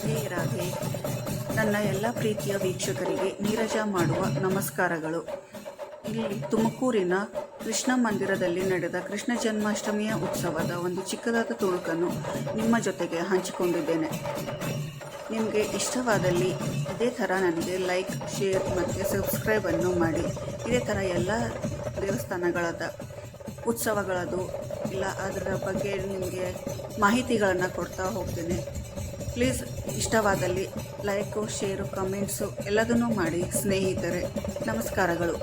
ರಾಧೆ ರಾಧೆ. ನನ್ನ ಎಲ್ಲ ಪ್ರೀತಿಯ ವೀಕ್ಷಕರಿಗೆ ನೀರಜ ಮಾಡುವ ನಮಸ್ಕಾರಗಳು. ಇಲ್ಲಿ ತುಮಕೂರಿನ ಕೃಷ್ಣ ಮಂದಿರದಲ್ಲಿ ನಡೆದ ಕೃಷ್ಣ ಜನ್ಮಾಷ್ಟಮಿಯ ಉತ್ಸವದ ಒಂದು ಚಿಕ್ಕದಾದ ತುಣುಕನ್ನು ನಿಮ್ಮ ಜೊತೆಗೆ ಹಂಚಿಕೊಂಡಿದ್ದೇನೆ. ನಿಮಗೆ ಇಷ್ಟವಾದಲ್ಲಿ ಇದೇ ಥರ ನನಗೆ ಲೈಕ್, ಶೇರ್ ಮತ್ತು ಸಬ್ಸ್ಕ್ರೈಬನ್ನು ಮಾಡಿ. ಇದೇ ಥರ ಎಲ್ಲ ದೇವಸ್ಥಾನಗಳದ ಉತ್ಸವಗಳದು ಇಲ್ಲ ಅದರ ಬಗ್ಗೆ ನಿಮಗೆ ಮಾಹಿತಿಗಳನ್ನು ಕೊಡ್ತಾ ಹೋಗ್ತೇನೆ. ಪ್ಲೀಸ್ ಇಷ್ಟವಾದಲ್ಲಿ ಲೈಕು, ಶೇರು, ಕಮೆಂಟ್ಸು ಎಲ್ಲದನ್ನೂ ಮಾಡಿ ಸ್ನೇಹಿತರೆ. ನಮಸ್ಕಾರಗಳು.